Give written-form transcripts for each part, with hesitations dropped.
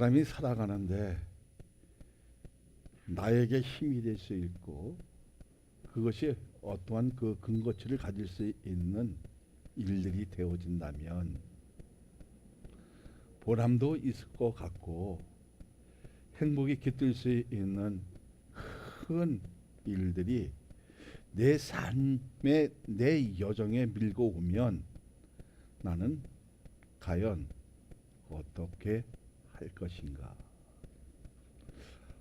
사람이 살아가는데 나에게 힘이 될 수 있고 그것이 어떠한 그 근거치를 가질 수 있는 일들이 되어진다면 보람도 있을 것 같고 행복이 깃들 수 있는 큰 일들이 내 삶에 내 여정에 밀고 오면 나는 과연 어떻게 할 것인가?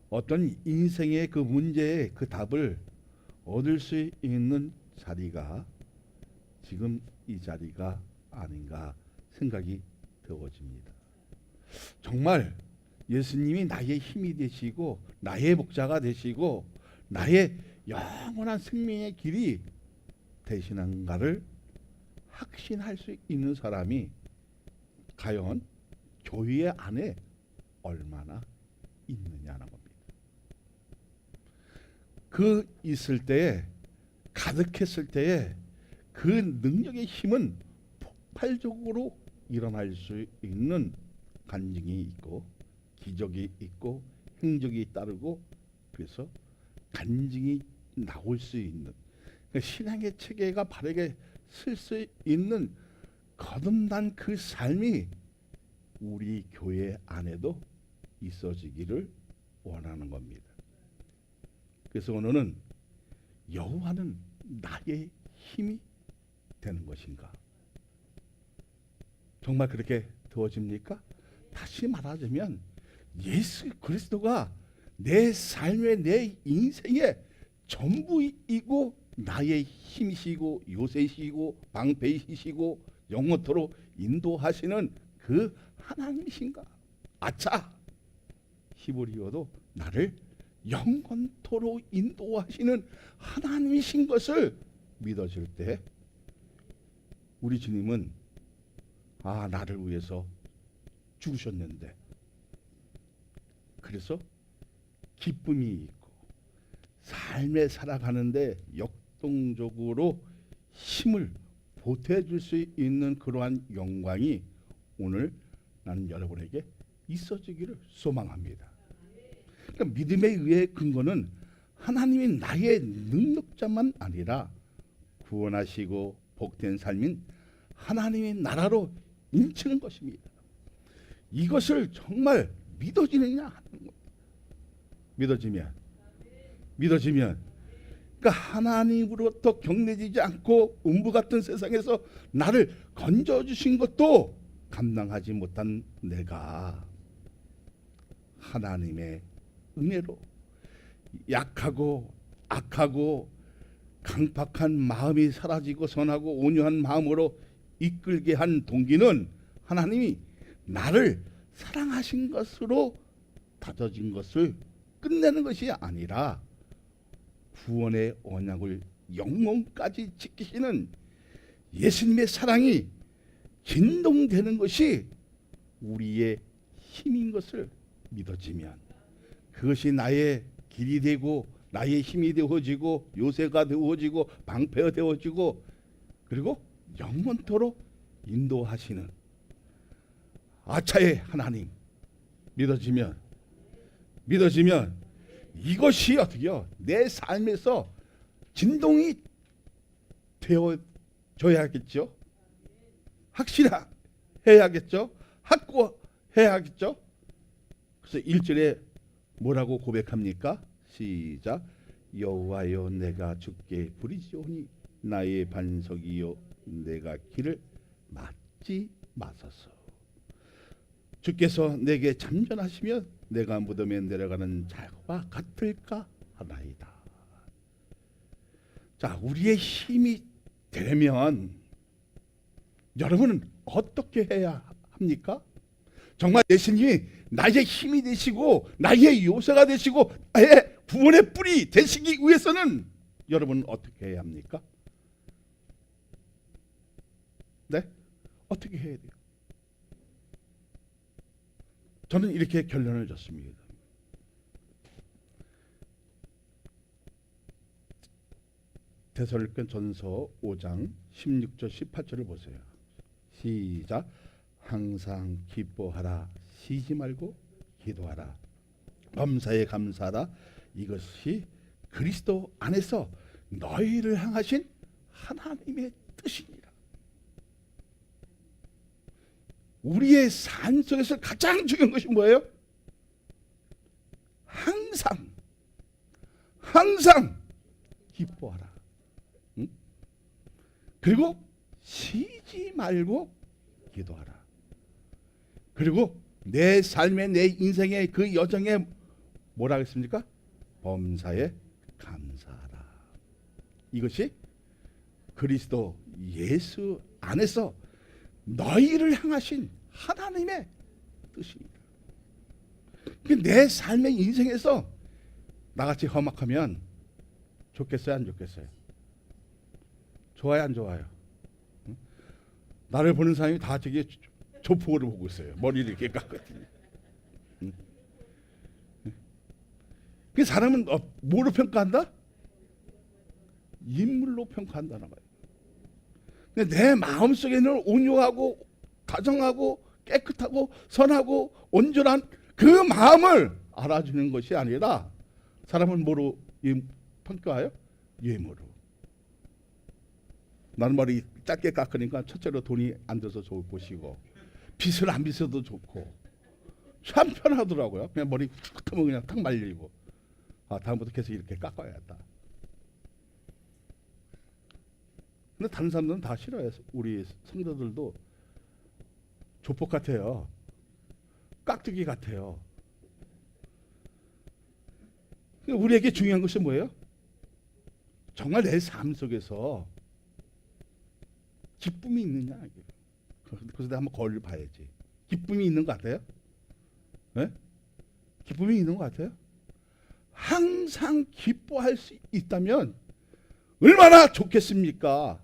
어떤 인생의 그 문제의 그 답을 얻을 수 있는 자리가 지금 이 자리가 아닌가 생각이 되어집니다. 정말 예수님이 나의 힘이 되시고 나의 목자가 되시고 나의 영원한 생명의 길이 되시는가를 확신할 수 있는 사람이 과연 교회 안에 얼마나 있느냐는 겁니다. 그 있을 때에 가득했을 때에 그 능력의 힘은 폭발적으로 일어날 수 있는 간증이 있고 기적이 있고 행적이 따르고 그래서 간증이 나올 수 있는 그러니까 신앙의 체계가 바르게 쓸 수 있는 거듭난 그 삶이 우리 교회 안에도 있어지기를 원하는 겁니다. 그래서 오늘은 여호와는 나의 힘이 되는 것인가? 정말 그렇게 되어집니까? 다시 말하자면 예수 그리스도가 내 삶의 내 인생의 전부이고 나의 힘이시고 요새이시고 방패이시고 영원토록 인도하시는 그 하나님이신가? 아차! 히브리어도 나를 영원토록 인도하시는 하나님이신 것을 믿어질 때 우리 주님은 나를 위해서 죽으셨는데 그래서 기쁨이 있고 삶에 살아가는데 역동적으로 힘을 보태줄 수 있는 그러한 영광이 오늘 나는 여러분에게 있어지기를 소망합니다. 그러니까 믿음에 의해 근거는 하나님이 나의 능력자만 아니라 구원하시고 복된 삶인 하나님의 나라로 인치는 것입니다. 이것을 정말 믿어지느냐 하는 겁니다. 믿어지면 그러니까 하나님으로부터 경내지지 않고 음부 같은 세상에서 나를 건져주신 것도 감당하지 못한 내가 하나님의 은혜로 약하고 악하고 강팍한 마음이 사라지고 선하고 온유한 마음으로 이끌게 한 동기는 하나님이 나를 사랑하신 것으로 다져진 것을 끝내는 것이 아니라 구원의 언약을 영원까지 지키시는 예수님의 사랑이 진동되는 것이 우리의 힘인 것을 믿어지면 그것이 나의 길이 되고 나의 힘이 되어지고 요새가 되어지고 방패가 되어지고 그리고 영원토록 인도하시는 아차의 하나님 믿어지면 이것이 어떻게요? 내 삶에서 진동이 되어져야겠죠. 확실해야겠죠. 확고해야겠죠. 그래서 1절에 뭐라고 고백합니까? 시작. 여호와여 내가 주께 부르짖으니 나의 반석이요 내가 길을 막지 마소서. 주께서 내게 참전하시면 내가 무덤에 내려가는 자와 같을까 하나이다. 자, 우리의 힘이 되면 여러분은 어떻게 해야 합니까? 정말 예수님이 나의 힘이 되시고 나의 요새가 되시고 나의 구원의 뿔이 되시기 위해서는 여러분은 어떻게 해야 합니까? 네? 어떻게 해야 돼요? 저는 이렇게 결론을 줬습니다. 데살로니가 전서 5장 16절 18절을 보세요. 시작. 항상 기뻐하라. 쉬지 말고 기도하라. 범사에 감사하라. 이것이 그리스도 안에서 너희를 향하신 하나님의 뜻이니라. 우리의 삶 속에서 가장 중요한 것이 뭐예요? 항상 기뻐하라. 응? 그리고 쉬지 말고 기도하라. 그리고 내 삶의, 내 인생의 그 여정에 뭐라 하겠습니까? 범사에 감사하라. 이것이 그리스도 예수 안에서 너희를 향하신 하나님의 뜻입니다. 내 삶의 인생에서 나같이 험악하면 좋겠어요, 안 좋겠어요? 좋아요, 안 좋아요? 응? 나를 보는 사람이 다 저기 조폭으로 보고 있어요. 머리를 이렇게 깎거든요. 응? 그 사람은 뭐로 평가한다? 인물로 평가한다는 거예요. 근데 내 마음속에는 온유하고 다정하고 깨끗하고 선하고 온전한 그 마음을 알아주는 것이 아니라 사람은 뭐로 평가해요? 외모로. 나는 머리 짧게 깎으니까 첫째로 돈이 안 들어서 좋을 것이고 빗을 안 빗어도 좋고 참 편하더라고요. 그냥 머리 탁 하면 그냥 탁 말리고 다음부터 계속 이렇게 깎아야겠다. 근데 다른 사람들은 다 싫어요. 우리 성도들도 조폭 같아요. 깍두기 같아요. 우리에게 중요한 것이 뭐예요? 정말 내 삶 속에서 기쁨이 있느냐. 그래서 내가 한번 거울을 봐야지. 기쁨이 있는 것 같아요? 네? 기쁨이 있는 것 같아요? 항상 기뻐할 수 있다면 얼마나 좋겠습니까?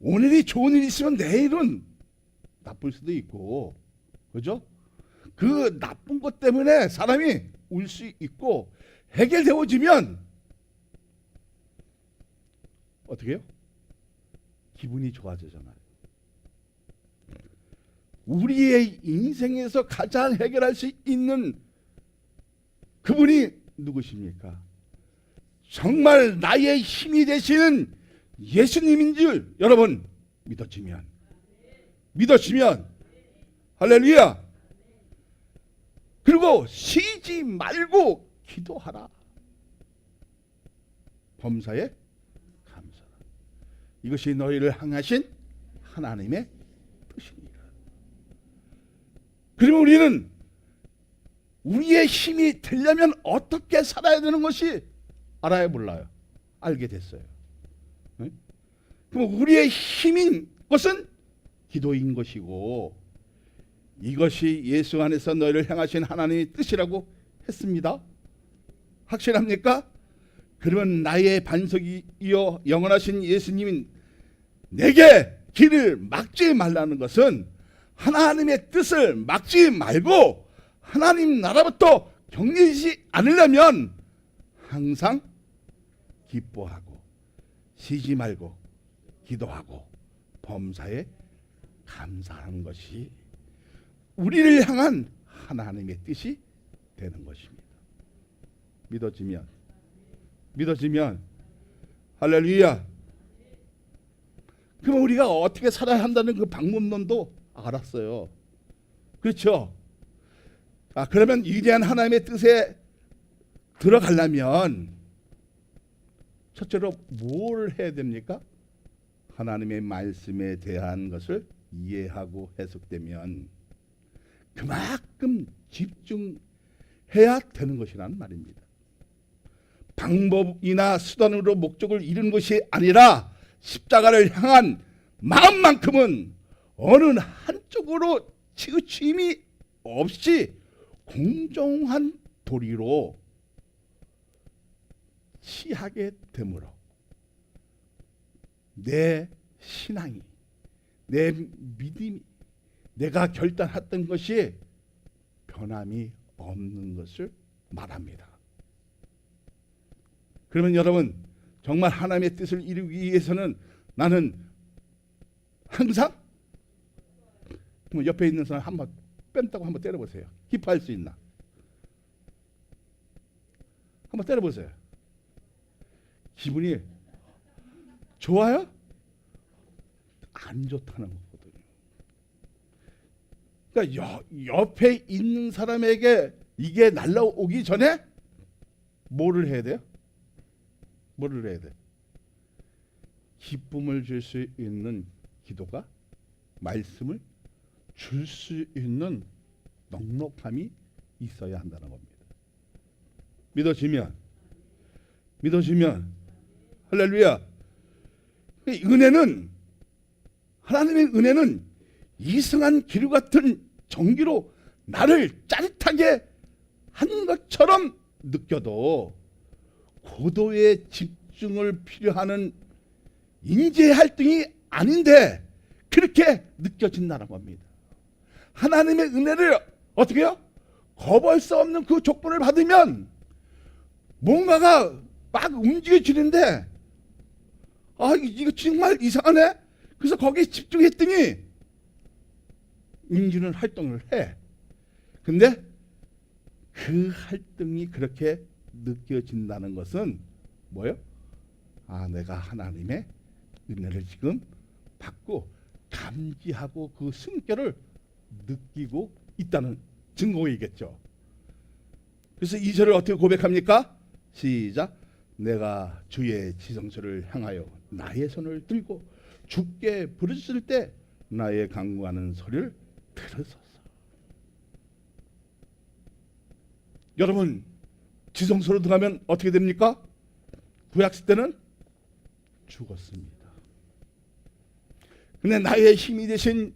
오늘이 좋은 일이 있으면 내일은 나쁠 수도 있고, 그죠? 그 나쁜 것 때문에 사람이 울 수 있고 해결되어지면 어떻게 해요? 기분이 좋아지잖아요. 우리의 인생에서 가장 해결할 수 있는 그분이 누구십니까? 정말 나의 힘이 되시는 예수님인 줄 여러분 믿어지면 할렐루야. 그리고 쉬지 말고 기도하라. 범사에 감사하라. 이것이 너희를 향하신 하나님의 뜻입니다. 그러면 우리는 우리의 힘이 되려면 어떻게 살아야 되는 것이 알아야 몰라요? 알게 됐어요. 네? 그럼 우리의 힘인 것은 기도인 것이고 이것이 예수 안에서 너희를 향하신 하나님의 뜻이라고 했습니다. 확실합니까? 그러면 나의 반석이여 영원하신 예수님이 내게 길을 막지 말라는 것은 하나님의 뜻을 막지 말고 하나님 나라부터 격리지 않으려면 항상 기뻐하고 쉬지 말고 기도하고 범사에 감사하는 것이 우리를 향한 하나님의 뜻이 되는 것입니다. 믿어지면 할렐루야. 그럼 우리가 어떻게 살아야 한다는 그 방법론도 알았어요. 그렇죠? 그러면 위대한 하나님의 뜻에 들어가려면 첫째로 뭘 해야 됩니까? 하나님의 말씀에 대한 것을 이해하고 해석되면 그만큼 집중해야 되는 것이라는 말입니다. 방법이나 수단으로 목적을 이루는 것이 아니라 십자가를 향한 마음만큼은 어느 한쪽으로 치우침이 없이 공정한 도리로 취하게 되므로 내 신앙이, 내 믿음이, 내가 결단했던 것이 변함이 없는 것을 말합니다. 그러면 여러분 정말 하나님의 뜻을 이루기 위해서는 나는 항상 옆에 있는 사람 한번 뺀다고 한번 때려보세요. 기뻐할 수 있나? 한번 때려보세요. 기분이 좋아요? 안 좋다는 거거든요. 그러니까 옆에 있는 사람에게 이게 날라오기 전에 뭐를 해야 돼요? 뭐를 해야 돼? 기쁨을 줄 수 있는 기도가, 말씀을 줄 수 있는 넉넉함이 있어야 한다는 겁니다. 믿어지면 할렐루야. 은혜는, 하나님의 은혜는 이승한 기류 같은 정기로 나를 짜릿하게 한 것처럼 느껴도 고도의 집중을 필요하는 인재 활동이 아닌데 그렇게 느껴진다는 겁니다. 하나님의 은혜를 어떻게 해요? 거부할 수 없는 그 조건을 받으면 뭔가가 막 움직여지는데, 아, 이거 정말 이상하네. 그래서 거기에 집중했더니 인지는 활동을 해. 근데 그 활동이 그렇게 느껴진다는 것은 뭐예요? 아, 내가 하나님의 은혜를 지금 받고 감지하고 그 숨결을 느끼고 있다는 증거이겠죠. 그래서 2절을 어떻게 고백합니까? 시작. 내가 주의 지성소를 향하여 나의 손을 들고 주께 부르짖을 때 나의 간구하는 소리를 들으소서. 여러분, 지성소로 들어가면 어떻게 됩니까? 구약시 때는 죽었습니다. 근데 나의 힘이 되신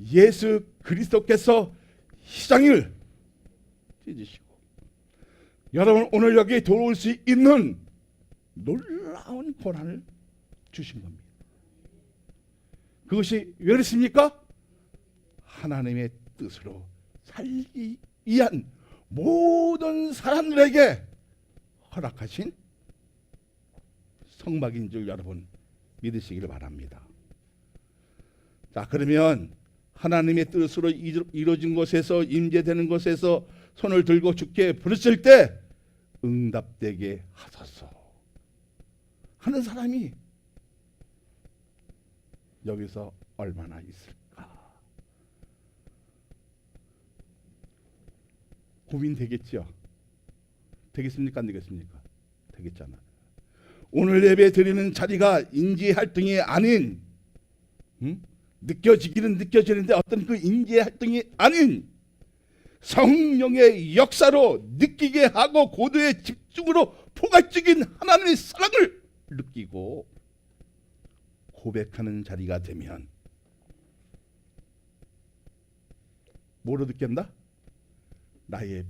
예수 그리스도께서 시장을 찢으시고 여러분 오늘 여기 들어올 수 있는 놀라운 권한을 주신 겁니다. 그것이 왜 그렇습니까? 하나님의 뜻으로 살기 위한 모든 사람들에게 허락하신 성막인 줄 여러분 믿으시기를 바랍니다. 자, 그러면 하나님의 뜻으로 이루어진 것에서, 임재되는 것에서 손을 들고 주께 부르실 때 응답되게 하소서 하는 사람이 여기서 얼마나 있을까? 고민되겠죠? 되겠습니까? 안 되겠습니까? 되겠잖아요. 오늘 예배 드리는 자리가 인지 활동이 아닌, 느껴지기는 느껴지는데 어떤 그 인지 활동이 아닌 성령의 역사로 느끼게 하고 고도의 집중으로 포괄적인 하나님의 사랑을 느끼고 고백하는 자리가 되면 뭐로 느낀다? 나의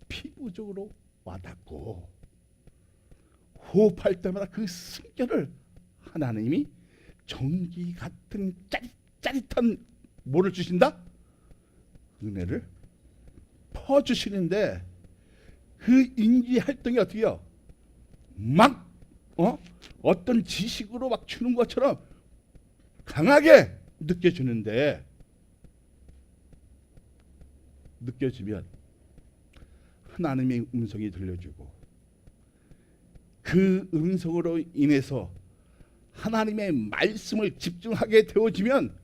피부적으로 와닿고 호흡할 때마다 그 숨결을 하나님이 전기 같은 짜릿한 뭐를 주신다? 은혜를 퍼주시는데 그 인지 활동이 어떻게 해요? 막 어떤 지식으로 막 주는 것처럼 강하게 느껴지는데, 느껴지면 하나님의 음성이 들려주고 그 음성으로 인해서 하나님의 말씀을 집중하게 되어지면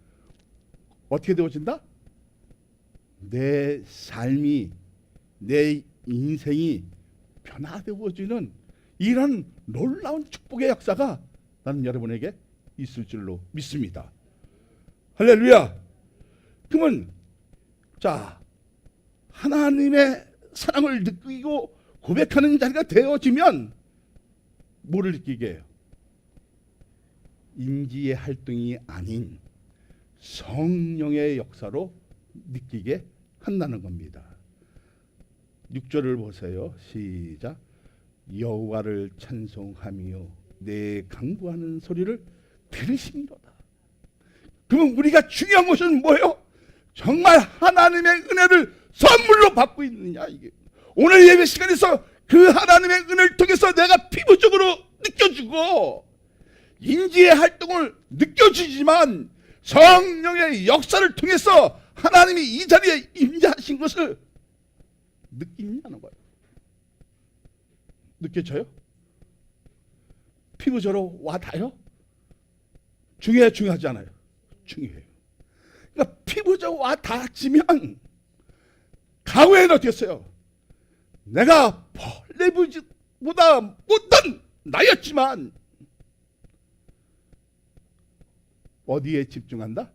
어떻게 되어진다? 내 삶이, 내 인생이 변화되어지는 이런 놀라운 축복의 역사가 나는 여러분에게 있을 줄로 믿습니다. 할렐루야. 그러면 자, 하나님의 사랑을 느끼고 고백하는 자리가 되어지면 뭐를 느끼게 해요? 인지의 활동이 아닌 성령의 역사로 느끼게 한다는 겁니다. 6절을 보세요. 시작. 여호와를 찬송하며 내 간구하는 소리를 들으시미로다. 그러면 우리가 중요한 것은 뭐예요? 정말 하나님의 은혜를 선물로 받고 있느냐. 이게 오늘 예배 시간에서 그 하나님의 은혜를 통해서 내가 피부적으로 느껴지고 인지의 활동을 느껴지지만 성령의 역사를 통해서 하나님이 이 자리에 임재하신 것을 느끼냐는 거예요. 느껴져요? 피부저로 와 닿아요? 중요하지 않아요? 중요해요. 그러니까 피부저로 와 닿았지면 각오에는 어땠어요? 내가 벌레보다 못한 나였지만 어디에 집중한다?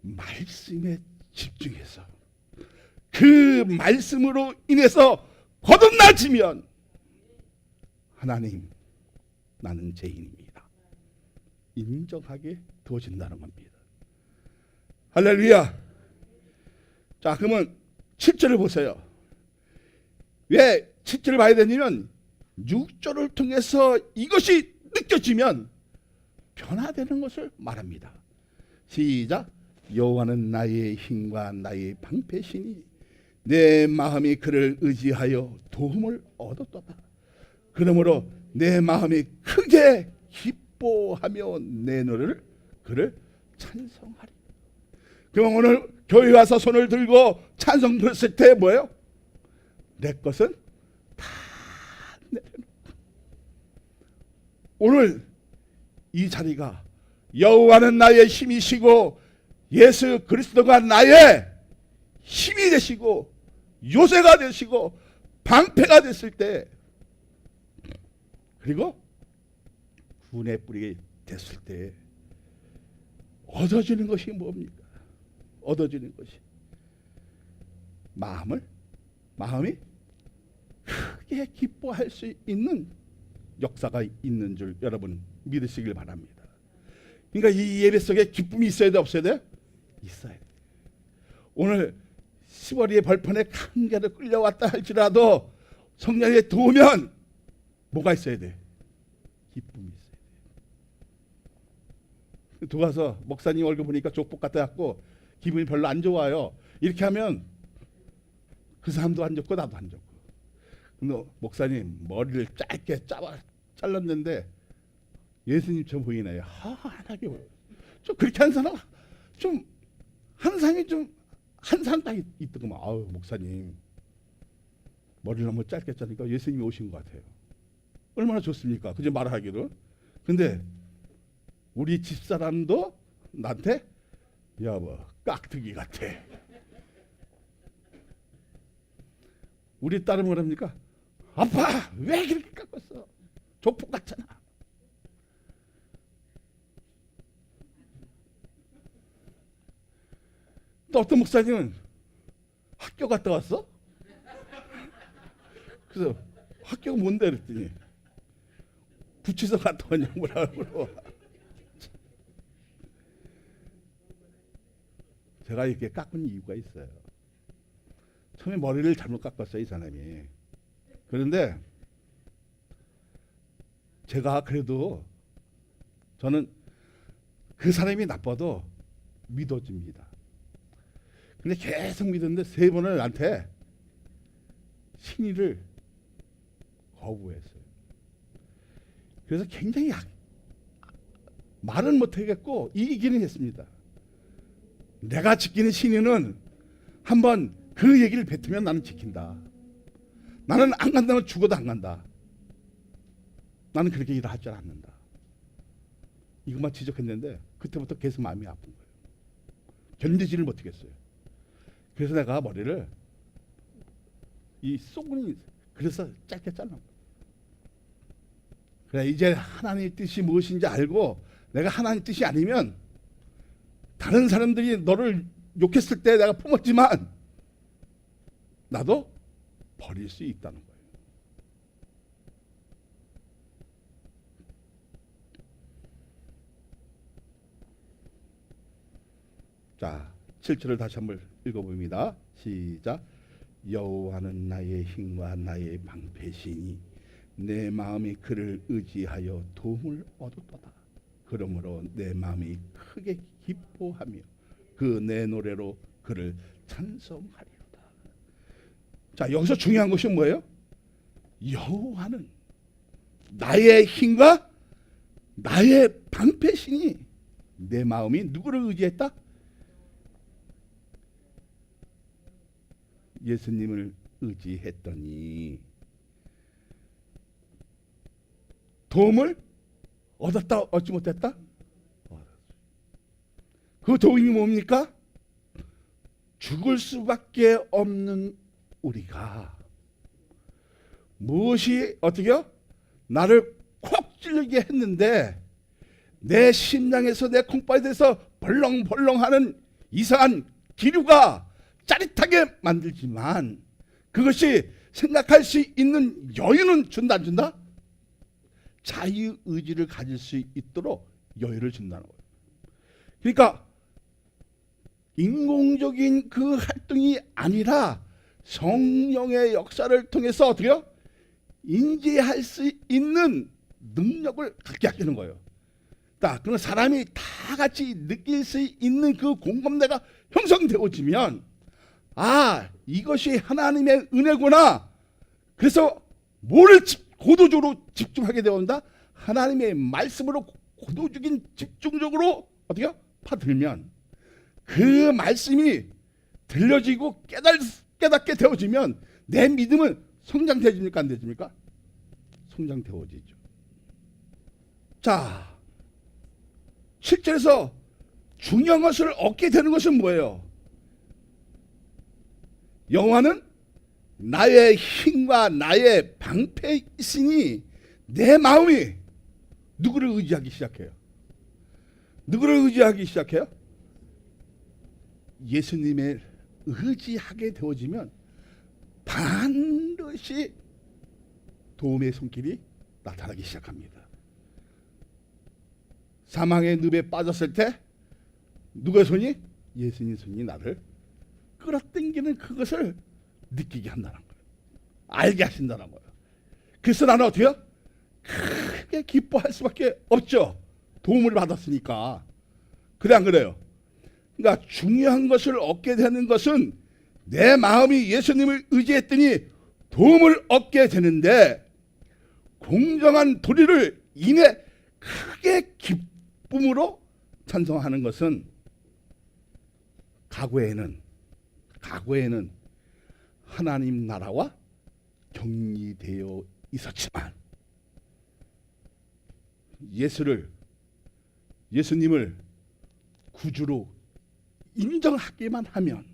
말씀에 집중해서 그 말씀으로 인해서 거듭나지면 하나님, 나는 죄인입니다, 인정하게 되어진다는 겁니다. 할렐루야. 자, 그러면 7절을 보세요. 왜 7절을 봐야 되냐면 6절을 통해서 이것이 느껴지면 변화되는 것을 말합니다. 시작. 여호와는 나의 힘과 나의 방패시니 내 마음이 그를 의지하여 도움을 얻었도다. 그러므로 내 마음이 크게 기뻐하며 내 노래를 그를 찬송하리. 그럼 오늘 교회 와서 손을 들고 찬송 부르실 때 뭐예요? 내 것은 다 내려놓고. 오늘 이 자리가 여호와는 나의 힘이시고 예수 그리스도가 나의 힘이 되시고 요새가 되시고 방패가 됐을 때, 그리고 군의 뿌리 됐을 때 얻어지는 것이 뭡니까? 얻어지는 것이 마음이 크게 기뻐할 수 있는 역사가 있는 줄 여러분 믿으시길 바랍니다. 그러니까 이 예배 속에 기쁨이 있어야 돼, 없어야 돼? 있어야 돼. 오늘 10월의 벌판에 강제로 끌려왔다 할지라도 성령에 도우면 뭐가 있어야 돼? 기쁨이 있어야 돼. 들어가서 목사님 얼굴 보니까 족복 같아갖고 기분이 별로 안 좋아요. 이렇게 하면 그 사람도 안 좋고 나도 안 좋고. 근데 목사님 머리를 짧게 잘랐는데 예수님처럼 보이나요? 하나게 보여. 좀 그렇게 하는 사람, 좀 한 사람이 좀 한 사람 딱 있더구만. 아우 목사님 머리를 너무 짧게 자르니까 예수님이 오신 것 같아요. 얼마나 좋습니까? 그저 말하기로. 근데 우리 집사람도 나한테 여보 깍두기 같아. 우리 딸은 뭐랍니까? 아빠 왜 그렇게 깎았어? 족복 같잖아. 또 어떤 목사님은 학교 갔다 왔어? 그래서 학교가 뭔데 그랬더니 구치소 갔다 왔냐고 뭐라고. 제가 이렇게 깎은 이유가 있어요. 처음에 머리를 잘못 깎았어요, 이 사람이. 그런데 제가 그래도 저는 그 사람이 나빠도 믿어집니다. 근데 계속 믿었는데 3번을 나한테 신의를 거부했어요. 그래서 굉장히 말은 못하겠고 이기기는 했습니다. 내가 지키는 신의는 한번 그 얘기를 뱉으면 나는 지킨다. 나는 안 간다면 죽어도 안 간다. 나는 그렇게 일을 할 줄 않는다. 이것만 지적했는데 그때부터 계속 마음이 아픈 거예요. 견디지를 못하겠어요. 그래서 내가 머리를 이 쏘군이 그래서 짧게 잘라. 그래 이제 하나님의 뜻이 무엇인지 알고 내가 하나님의 뜻이 아니면 다른 사람들이 너를 욕했을 때 내가 품었지만 나도 버릴 수 있다는 거예요. 자, 7절을 다시 한번 읽어봅니다. 시작. 여호와는 나의 힘과 나의 방패시니 내 마음이 그를 의지하여 도움을 얻었도다. 그러므로 내 마음이 크게 기뻐하며 그 내 노래로 그를 찬송하리로다. 자, 여기서 중요한 것이 뭐예요? 여호와는 나의 힘과 나의 방패시니 내 마음이 누구를 의지했다? 예수님을 의지했더니 도움을 얻었다 얻지 못했다? 그 도움이 뭡니까? 죽을 수밖에 없는 우리가 무엇이 어떻게요? 나를 콕 찔리게 했는데 내 심장에서 내 콩팥에서 벌렁벌렁하는 이상한 기류가 짜릿하게 만들지만 그것이 생각할 수 있는 여유는 준다 안 준다? 자유의지를 가질 수 있도록 여유를 준다는 거예요. 그러니까 인공적인 그 활동이 아니라 성령의 역사를 통해서 어떻게요? 인지할 수 있는 능력을 갖게 하시는 거예요. 그런 사람이 다 같이 느낄 수 있는 그 공감대가 형성되어지면 이것이 하나님의 은혜구나. 그래서 뭐를 고도적으로 집중하게 되어온다? 하나님의 말씀으로 고도적인 집중적으로 어떻게 파들면 그 말씀이 들려지고 깨닫게 되어지면 내 믿음은 성장되어집니까? 안 되집니까? 성장되어지죠. 자, 7절에서 중요한 것을 얻게 되는 것은 뭐예요? 여호와는 나의 힘과 나의 방패에 있으니 내 마음이 누구를 의지하기 시작해요? 누구를 의지하기 시작해요? 예수님을 의지하게 되어지면 반드시 도움의 손길이 나타나기 시작합니다. 사망의 늪에 빠졌을 때 누구의 손이? 예수님 손이 나를 끌어당기는 그것을 느끼게 한다는 거예요. 알게 하신다는 거예요. 그래서 나는 어떻게 해요? 크게 기뻐할 수밖에 없죠. 도움을 받았으니까. 그래 안 그래요? 그러니까 중요한 것을 얻게 되는 것은 내 마음이 예수님을 의지했더니 도움을 얻게 되는데 공정한 도리를 인해 크게 기쁨으로 찬송하는 것은 과거에는 하나님 나라와 격리되어 있었지만 예수님을 구주로 인정하기만 하면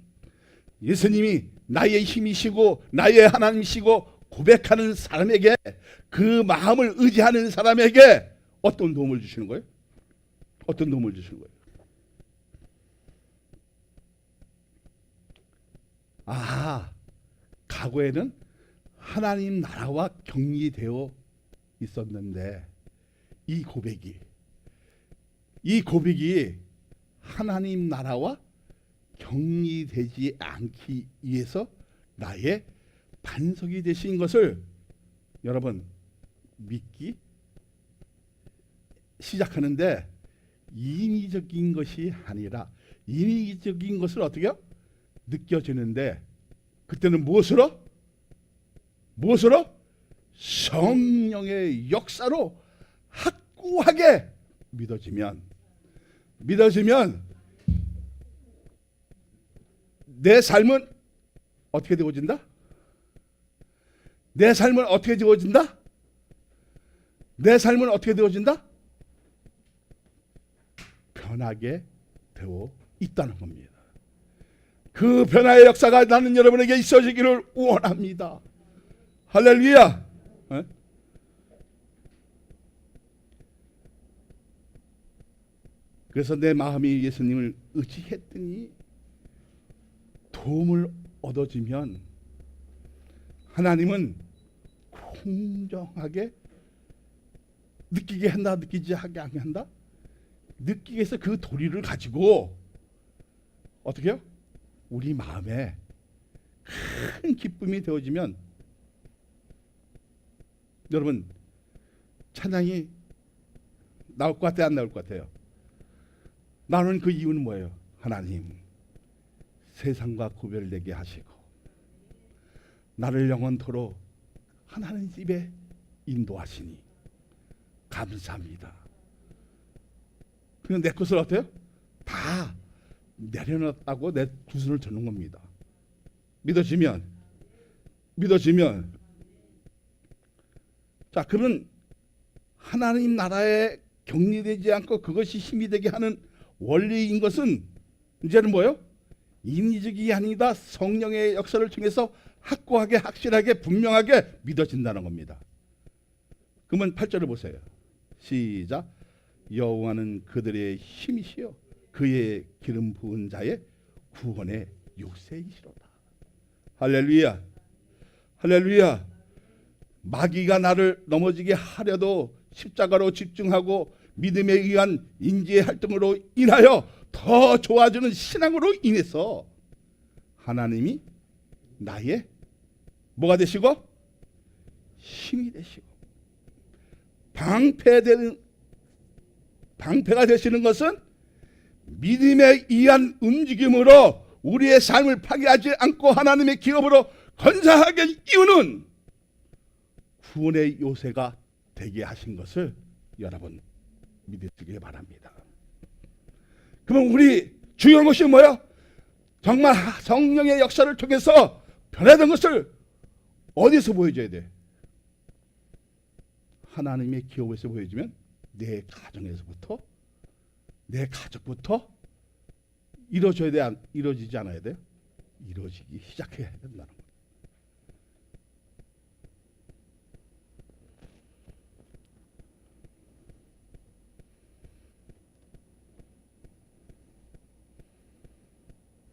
예수님이 나의 힘이시고 나의 하나님이시고 고백하는 사람에게 그 마음을 의지하는 사람에게 어떤 도움을 주시는 거예요? 어떤 도움을 주시는 거예요? 과거에는 하나님 나라와 격리되어 있었는데 이 고백이 하나님 나라와 격리되지 않기 위해서 나의 반석이 되신 것을 여러분 믿기 시작하는데 인위적인 것이 아니라 인위적인 것을 어떻게 해요? 느껴지는데 그때는 무엇으로? 성령의 역사로 확고하게 믿어지면 내 삶은 어떻게 되어진다? 내 삶은 어떻게 되어진다? 변하게 되어 있다는 겁니다. 그 변화의 역사가 나는 여러분에게 있어지기를 원합니다. 할렐루야. 그래서 내 마음이 예수님을 의지했더니 도움을 얻어지면 하나님은 공정하게 느끼게 한다, 느끼지 하게 한다. 느끼게 해서 그 도리를 가지고 어떻게 해요? 우리 마음에 큰 기쁨이 되어지면 여러분 찬양이 나올 것 같아요? 안 나올 것 같아요? 나는 그 이유는 뭐예요? 하나님 세상과 구별되게 하시고 나를 영원토록 하나님 집에 인도하시니 감사합니다. 그냥 내 것을 어때요? 다 내려놨다고 내 두 손을 드는 겁니다. 믿어지면 믿어지면 자, 그러면 하나님 나라에 격리되지 않고 그것이 힘이 되게 하는 원리인 것은 이제는 뭐예요? 인위적이 아니다. 성령의 역사를 통해서 확고하게 확실하게 분명하게 믿어진다는 겁니다. 그러면 8절을 보세요. 시작. 여호와는 그들의 힘이시여 그의 기름 부은 자의 구원의 요새이시로다. 할렐루야. 할렐루야. 마귀가 나를 넘어지게 하려도 십자가로 집중하고 믿음에 의한 인지의 활동으로 인하여 더 좋아지는 신앙으로 인해서 하나님이 나의 뭐가 되시고 힘이 되시고 방패가 되시는 것은 믿음에 의한 움직임으로 우리의 삶을 파괴하지 않고 하나님의 기업으로 건사하게 이유는 구원의 요새가 되게 하신 것을 여러분 믿으시길 바랍니다. 그럼 우리 중요한 것이 뭐야? 정말 성령의 역사를 통해서 변화된 것을 어디서 보여줘야 돼? 하나님의 기업에서 보여주면 내 가정에서부터, 내 가족부터 이루어져야 돼? 이루어지지 않아야 돼요? 이루어지기 시작해야 된다는 거예요.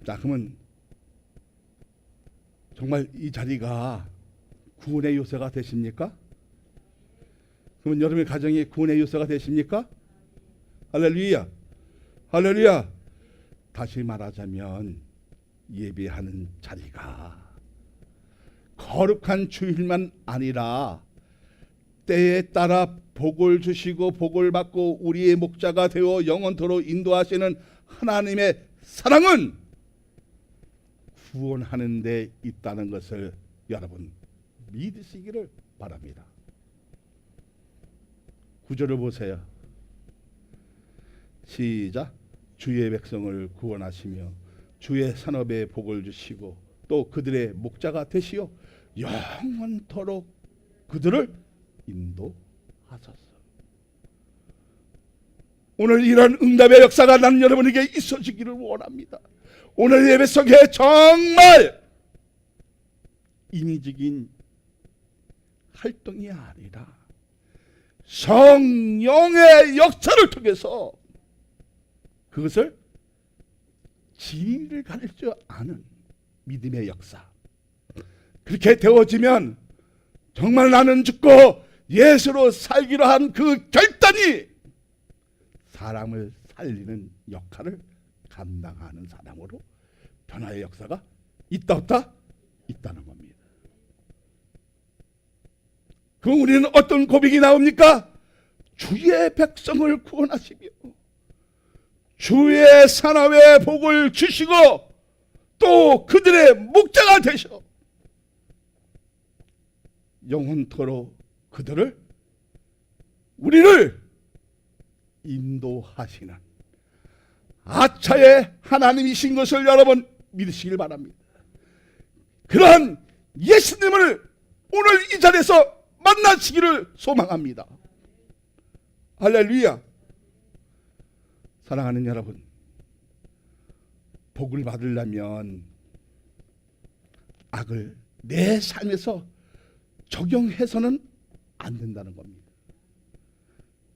자, 그러면 정말 이 자리가 구원의 요새가 되십니까? 그러면 여러분의 가정이 구원의 요새가 되십니까? 할렐루야. 할렐루야. 다시 말하자면 예배하는 자리가 거룩한 주일만 아니라 때에 따라 복을 주시고 복을 받고 우리의 목자가 되어 영원토록 인도하시는 하나님의 사랑은 구원하는 데 있다는 것을 여러분 믿으시기를 바랍니다. 구절을 보세요. 시작. 주의 백성을 구원하시며 주의 산업에 복을 주시고 또 그들의 목자가 되시어 영원토록 그들을 인도하소서. 오늘 이런 응답의 역사가 나는 여러분에게 있어지기를 원합니다. 오늘 예배 속에 정말 인위적인 활동이 아니라 성령의 역사를 통해서 그것을 진리를 가릴 줄 아는 믿음의 역사. 그렇게 되어지면 정말 나는 죽고 예수로 살기로 한 그 결단이 사람을 살리는 역할을 감당하는 사람으로 변화의 역사가 있다 없다? 있다는 겁니다. 그럼 우리는 어떤 고백이 나옵니까? 주의 백성을 구원하시며 주의 산업에 복을 주시고 또 그들의 목자가 되셔 영원토록 그들을 우리를 인도하시는 아차의 하나님이신 것을 여러분 믿으시길 바랍니다. 그러한 예수님을 오늘 이 자리에서 만나시기를 소망합니다. 할렐루야. 사랑하는 여러분, 복을 받으려면 악을 내 삶에서 적용해서는 안 된다는 겁니다.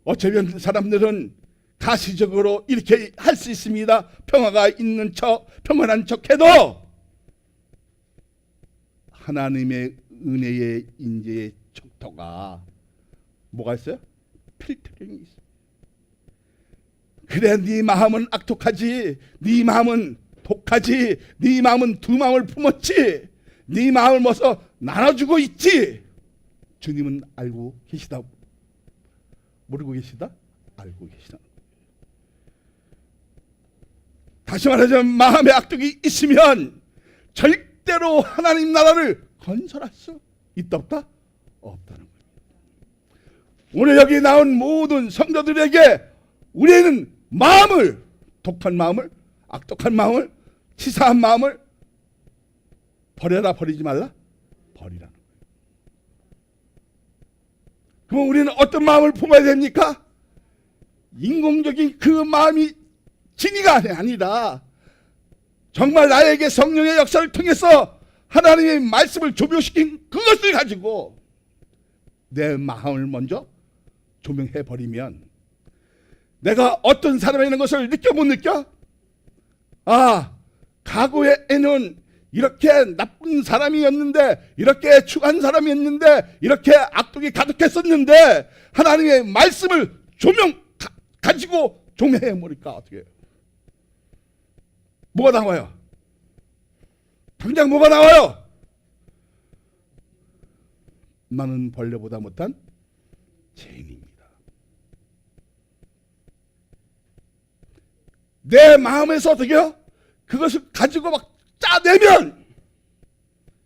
어쩌면 사람들은 가시적으로 이렇게 할 수 있습니다. 평화가 있는 척, 평안한 척 해도 하나님의 은혜의 인재의 척도가 뭐가 있어요? 필터링이 있어요. 그래, 네 마음은 악독하지, 네 마음은 독하지, 네 마음은 두 마음을 품었지, 네 마음을 모서 나눠주고 있지. 주님은 알고 계시다. 모르고 계시다? 알고 계시다. 다시 말하자면 마음의 악독이 있으면 절대로 하나님 나라를 건설할 수 있다 없다? 없다는 거예요. 오늘 여기 나온 모든 성도들에게 우리는 마음을, 독한 마음을, 악독한 마음을, 치사한 마음을 버려라, 버리지 말라? 버리라는 거예요. 그럼 우리는 어떤 마음을 품어야 됩니까? 인공적인 그 마음이 진리가 아니라 정말 나에게 성령의 역사를 통해서 하나님의 말씀을 조명시킨 그것을 가지고 내 마음을 먼저 조명해 버리면 내가 어떤 사람이라는 것을 느껴 못 느껴? 아, 과거에는 이렇게 나쁜 사람이었는데, 이렇게 추한 사람이었는데, 이렇게 악독이 가득했었는데 하나님의 말씀을 가지고 조명해 버릴까 어떻게 해요? 뭐가 나와요? 당장 뭐가 나와요? 나는 벌레보다 못한 죄인입니다. 내 마음에서 어떻게요? 그것을 가지고 막 짜내면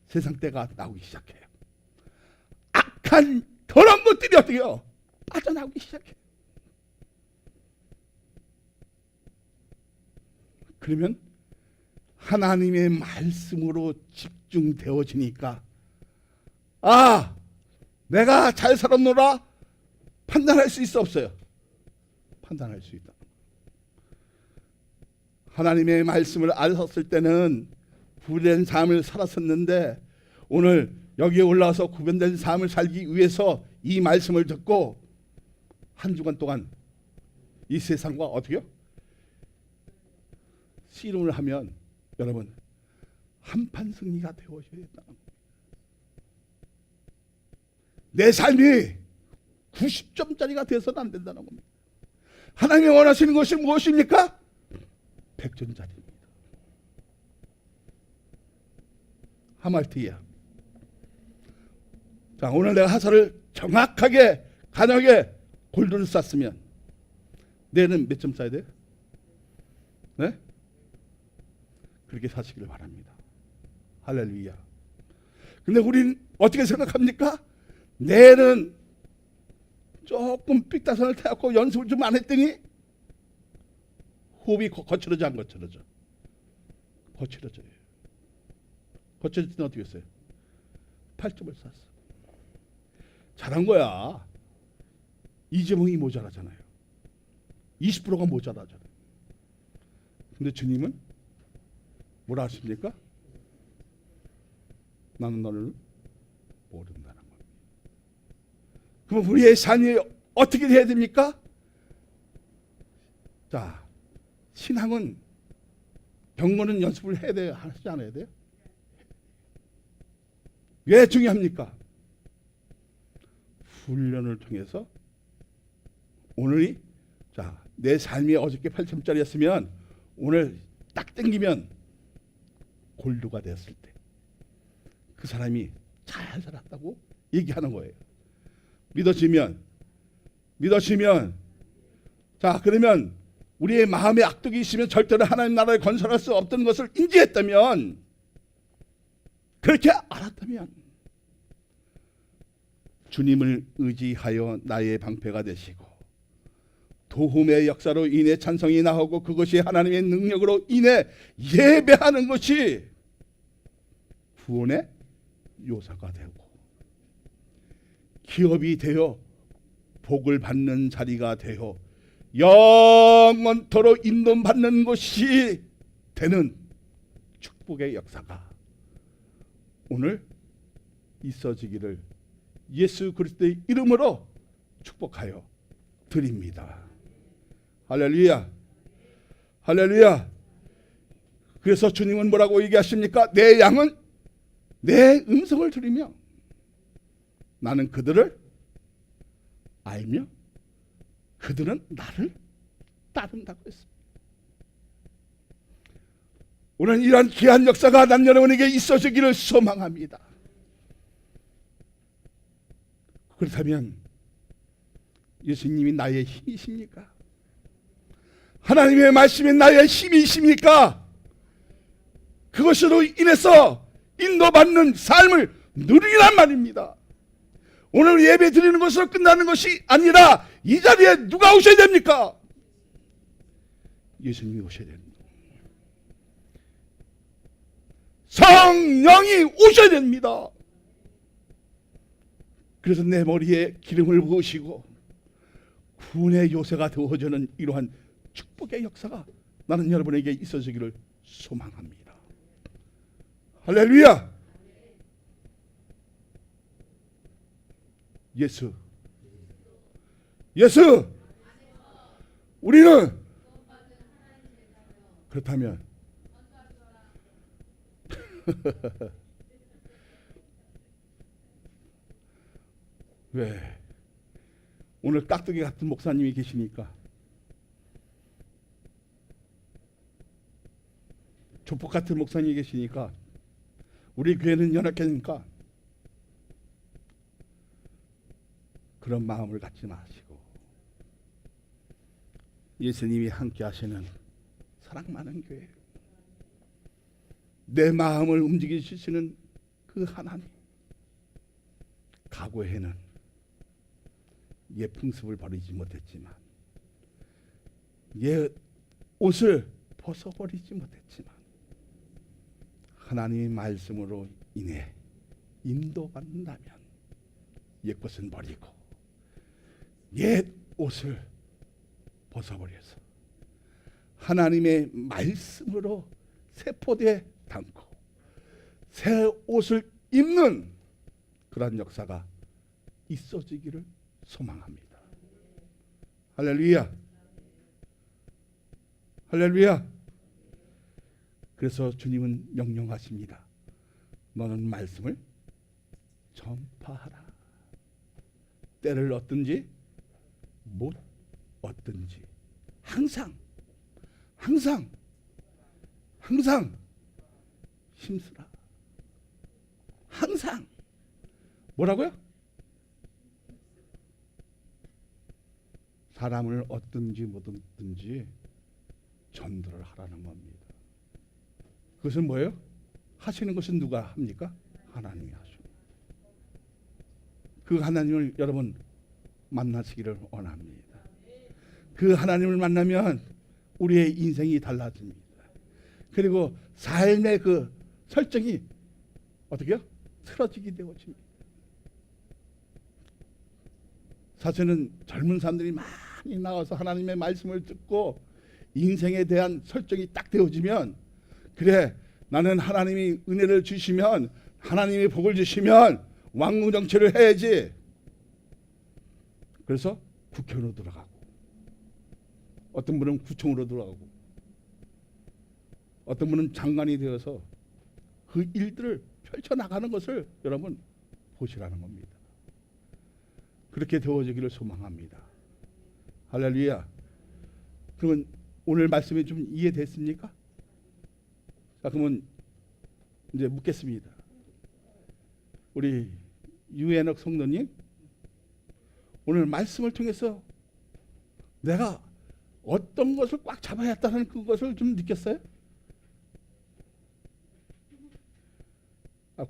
세상 때가 나오기 시작해요. 악한 더러운 것들이 어떻게요? 빠져나오기 시작해요. 그러면 하나님의 말씀으로 집중되어지니까 아, 내가 잘 살았노라 판단할 수 있어 없어요? 판단할 수 있다. 하나님의 말씀을 알았을 때는 구별된 삶을 살았었는데 오늘 여기에 올라와서 구별된 삶을 살기 위해서 이 말씀을 듣고 한 주간 동안 이 세상과 어떻게요? 씨름을 하면 여러분 한판 승리가 되어줘야 된다. 내 삶이 90점짜리가 되어서는 안 된다는 겁니다. 하나님이 원하시는 것이 무엇입니까? 100점짜리입니다. 하말티야. 자, 오늘 내가 하사를 정확하게 간역에 골드를 쌌으면 내일은 몇 점 쌓아야 돼요? 네? 그렇게 사시길 바랍니다. 할렐루야. 근데 우린 어떻게 생각합니까? 내일은 조금 삑다선을 타고 연습을 좀 안 했더니 호흡이 거칠어져 안 거칠어져? 거칠어져요. 거칠어질 때는 어떻게 했어요? 8점을 쐈어. 잘한 거야. 이재명이 모자라잖아요. 20%가 모자라잖아요. 근데 주님은 뭐라 하십니까? 나는 너를 모른다는 겁니다. 그럼 우리의 삶이 어떻게 해야 됩니까? 자, 신앙은 경건은 연습을 해야 돼요? 하지 않아야 돼요? 왜 중요합니까? 훈련을 통해서 오늘이 자, 내 삶이 어저께 8점짜리였으면 오늘 딱 땡기면 골드가 되었을 때 그 사람이 잘 살았다고 얘기하는 거예요. 믿어지면 자, 그러면 우리의 마음에 악독이 있으면 절대로 하나님 나라를 건설할 수 없던 것을 인지했다면, 그렇게 알았다면 주님을 의지하여 나의 방패가 되시고 도움의 역사로 인해 찬성이 나오고 그것이 하나님의 능력으로 인해 예배하는 것이 구원의 요사가 되고 기업이 되어 복을 받는 자리가 되어 영원토록 인도받는 것이 되는 축복의 역사가 오늘 있어지기를 예수 그리스도의 이름으로 축복하여 드립니다. 할렐루야. 할렐루야. 그래서 주님은 뭐라고 얘기하십니까? 내 양은 내 음성을 들으며 나는 그들을 알며 그들은 나를 따른다고 했습니다. 오늘 이러한 귀한 역사가 난 여러분에게 있어지기를 소망합니다. 그렇다면 예수님이 나의 힘이십니까? 하나님의 말씀이 나의 힘이십니까? 그것으로 인해서 인도받는 삶을 누리란 말입니다. 오늘 예배 드리는 것으로 끝나는 것이 아니라 이 자리에 누가 오셔야 됩니까? 예수님이 오셔야 됩니다. 성령이 오셔야 됩니다. 그래서 내 머리에 기름을 부으시고 구원의 요새가 되어주는 이러한 축복의 역사가 나는 여러분에게 있어지기를 소망합니다. 할렐루야. 예수 우리는 그렇다면 왜 오늘 깍두기 같은 목사님이 계시니까, 조폭 같은 목사님이 계시니까, 우리 교회는 연약하니까 그런 마음을 갖지 마시고 예수님이 함께 하시는 사랑 많은 교회, 내 마음을 움직이시는 그 하나님, 과거에는 옛 풍습을 버리지 못했지만, 옛 옷을 벗어버리지 못했지만, 하나님의 말씀으로 인해 인도받는다면 옛 것은 버리고 옛 옷을 벗어버려서 하나님의 말씀으로 새 포대에 담고 새 옷을 입는 그런 역사가 있어지기를 소망합니다. 할렐루야. 할렐루야. 그래서 주님은 명령하십니다. 너는 말씀을 전파하라. 때를 얻든지 못 얻든지 항상 힘쓰라. 항상 뭐라고요? 사람을 얻든지 못 얻든지 전도를 하라는 겁니다. 그것은 뭐예요? 하시는 것은 누가 합니까? 하나님이 하십니다. 그 하나님을 여러분 만나시기를 원합니다. 그 하나님을 만나면 우리의 인생이 달라집니다. 그리고 삶의 그 설정이 어떻게요? 틀어지게 되어집니다. 사실은 젊은 사람들이 많이 나와서 하나님의 말씀을 듣고 인생에 대한 설정이 딱 되어지면, 그래 나는 하나님이 은혜를 주시면, 하나님이 복을 주시면 왕궁 정치를 해야지. 그래서 국회의원으로 들어가고, 어떤 분은 구청으로 들어가고, 어떤 분은 장관이 되어서 그 일들을 펼쳐나가는 것을 여러분 보시라는 겁니다. 그렇게 되어지기를 소망합니다. 할렐루야. 그러면 오늘 말씀이 좀 이해됐습니까? 자, 그러면 이제 묻겠습니다. 우리 유엔옥 성도님, 오늘 말씀을 통해서 내가 어떤 것을 꽉 잡아야 했다는 그것을 좀 느꼈어요?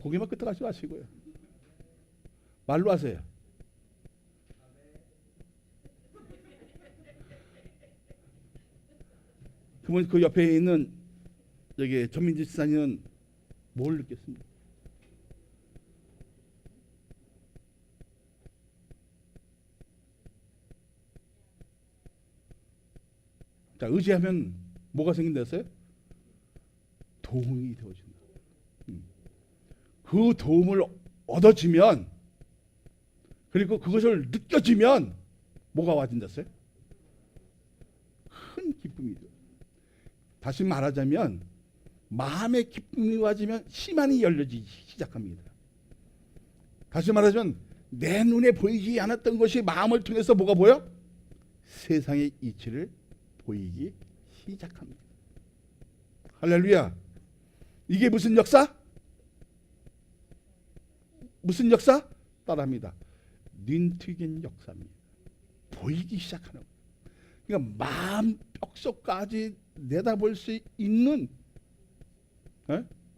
고개만 끄덕하지 마시고요. 말로 하세요. 그러면 그 옆에 있는 여기 전민지 지사님은 뭘 느꼈습니까? 자, 의지하면 뭐가 생긴다어요? 도움이 되어진다. 그 도움을 얻어지면, 그리고 그것을 느껴지면 뭐가 와진다어요? 큰 기쁨이 돼요. 다시 말하자면 마음의 기쁨이 와지면 시만이 열려지기 시작합니다. 다시 말하자면 내 눈에 보이지 않았던 것이 마음을 통해서 뭐가 보여? 세상의 이치를 보이기 시작합니다. 할렐루야. 이게 무슨 역사? 무슨 역사? 따라합니다. 눈튀긴 역사입니다. 보이기 시작하는 거예요. 그러니까 마음 뼛속까지 내다볼 수 있는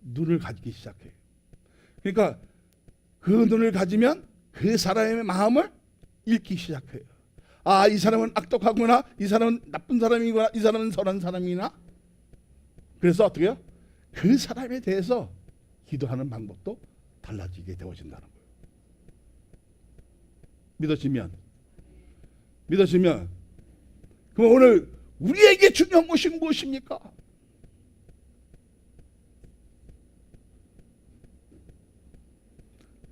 눈을 가지기 시작해요. 그러니까 그 눈을 가지면 그 사람의 마음을 읽기 시작해요. 아, 이 사람은 악독하구나, 이 사람은 나쁜 사람이구나, 이 사람은 선한 사람이나. 그래서 어떻게 해요? 그 사람에 대해서 기도하는 방법도 달라지게 되어진다는 거예요. 믿어지면 그럼 오늘 우리에게 중요한 것이 무엇입니까?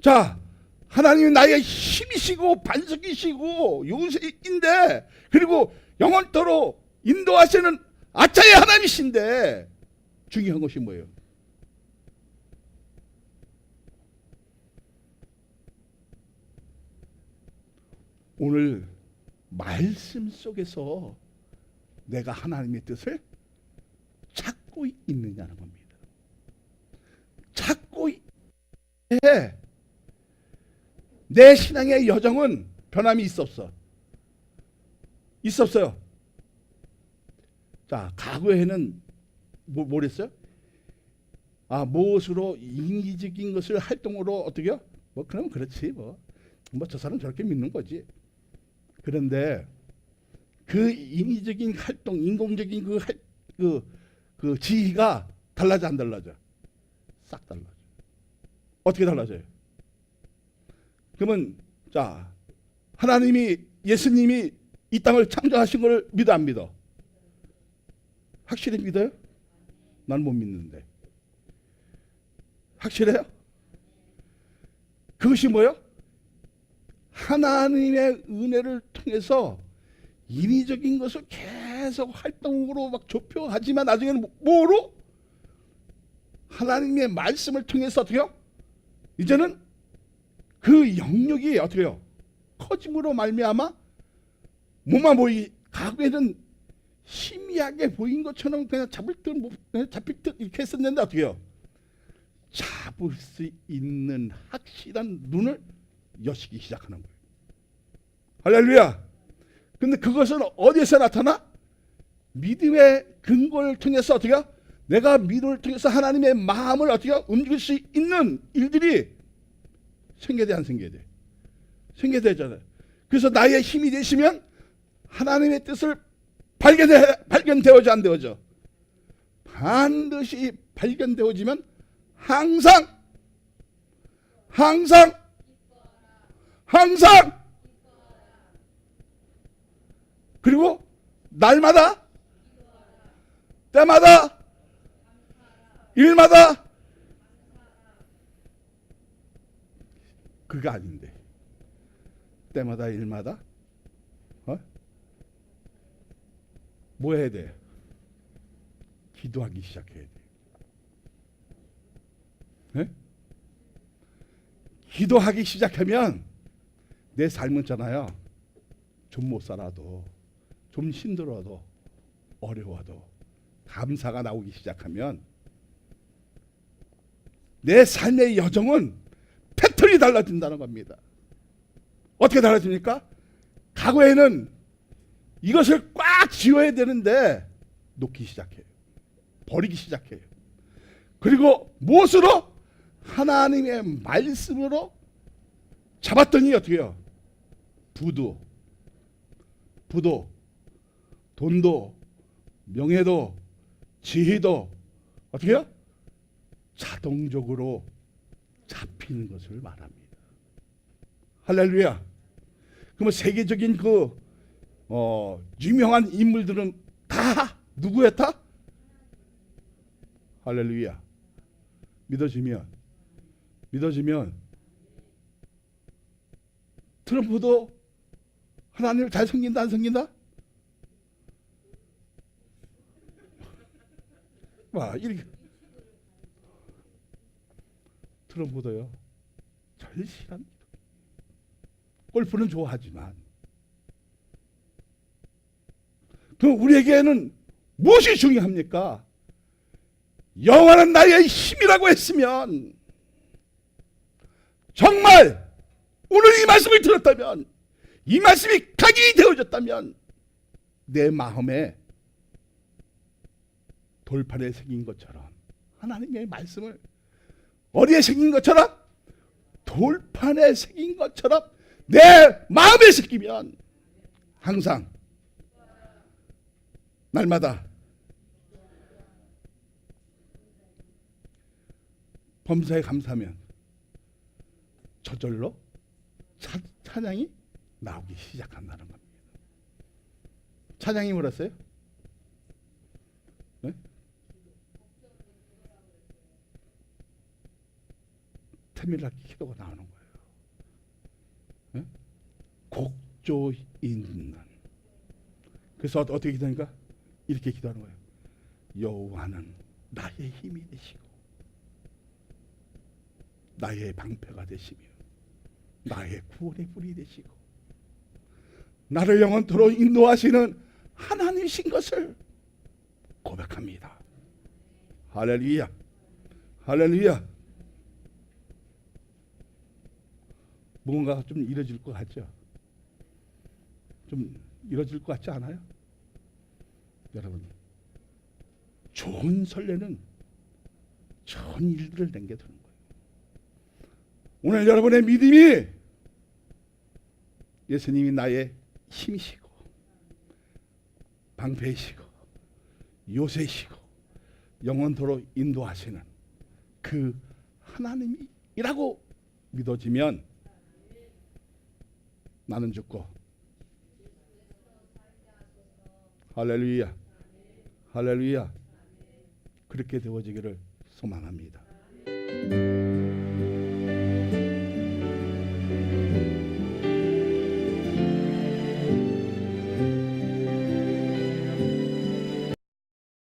자, 하나님이 나의 힘이시고 반석이시고 요새인데, 그리고 영원토록 인도하시는 아차의 하나님이신데 중요한 것이 뭐예요? 오늘 말씀 속에서 내가 하나님의 뜻을 찾고 있느냐는 겁니다. 찾고 해. 내 신앙의 여정은 변함이 있었어요. 자, 과거에는 뭐랬어요? 무엇으로 인위적인 것을 활동으로 어떻게요? 그럼 그렇지 저 사람 저렇게 믿는 거지. 그런데 그 인위적인 활동, 인공적인 그 지위가 달라져 안 달라져? 싹 달라져. 어떻게 달라져요? 그러면 자, 하나님이, 예수님이 이 땅을 창조하신 걸 믿어 안 믿어? 확실히 믿어요? 난 못 믿는데. 확실해요? 그것이 뭐예요? 하나님의 은혜를 통해서 인위적인 것을 계속 활동으로 막 좁혀하지만 나중에는 뭐로? 하나님의 말씀을 통해서 어떻게요? 이제는 그 영역이 어떻게요? 커짐으로 말미암아 뭐만 과거에는 희미하게 보인 것처럼 그냥 잡힐 듯 이렇게 했었는데 어떻게요? 잡을 수 있는 확실한 눈을 여시기 시작하는 거예요. 할렐루야. 근데 그것은 어디에서 나타나? 믿음의 근거를 통해서 어떻게? 내가 믿음을 통해서 하나님의 마음을 어떻게 움직일 수 있는 일들이 생겨야 돼, 안 생겨야 돼? 생겨야 되잖아요. 그래서 나의 힘이 되시면 하나님의 뜻을 발견되어져 안 되어져? 반드시 발견되어지면 항상 그리고 날마다 때마다 일마다 그거 아닌데 때마다 일마다 뭐 해야 돼? 기도하기 시작해야 돼. 네? 기도하기 시작하면 내 삶은 있잖아요. 좀 못 살아도, 좀 힘들어도, 어려워도 감사가 나오기 시작하면 내 삶의 여정은 패턴이 달라진다는 겁니다. 어떻게 달라집니까? 과거에는 이것을 꽉 쥐어야 되는데 놓기 시작해요. 버리기 시작해요. 그리고 무엇으로? 하나님의 말씀으로 잡았더니 어떻게 해요? 부도, 돈도, 명예도, 지혜도 어떻게 해요? 자동적으로 잡히는 것을 말합니다. 할렐루야. 그러면 세계적인 유명한 인물들은 다 누구였다? 할렐루야. 믿어지면 트럼프도 하나님을 잘 섬긴다 안 섬긴다? 이렇게 트럼프도요 절실한 골프는 좋아하지만 그럼 우리에게는 무엇이 중요합니까? 여호와는 나의 힘이라고 했으면 정말 오늘 이 말씀을 들었다면 이 말씀이 각인이 되어졌다면 내 마음에 돌판에 새긴 것처럼 하나님의 말씀을 어디에 새긴 것처럼 돌판에 새긴 것처럼 내 마음에 새기면 항상 날마다 범사에 감사하면 저절로 찬양이 나오기 시작한다는 겁니다. 찬양이 뭐랬어요? 네? 태밀하게 기도가 나오는 거예요. 네? 곡조 있는. 그래서 어떻게 기도하니까 이렇게 기도하는 거예요. 여호와는 나의 힘이 되시고 나의 방패가 되시며 나의 구원의 불이 되시고 나를 영원토록 인도하시는 하나님이신 것을 고백합니다. 할렐루야, 할렐루야. 뭔가가 좀 이뤄질 것 같죠? 좀 이뤄질 것 같지 않아요? 여러분, 좋은 설레는 좋은 일들을 남겨두는 거예요. 오늘 여러분의 믿음이 예수님이 나의 힘이시고 방패이시고 요새이시고 영원토록 인도하시는 그 하나님이라고 믿어지면 나는 죽고 할렐루야, 할렐루야, 그렇게 되어지기를 소망합니다.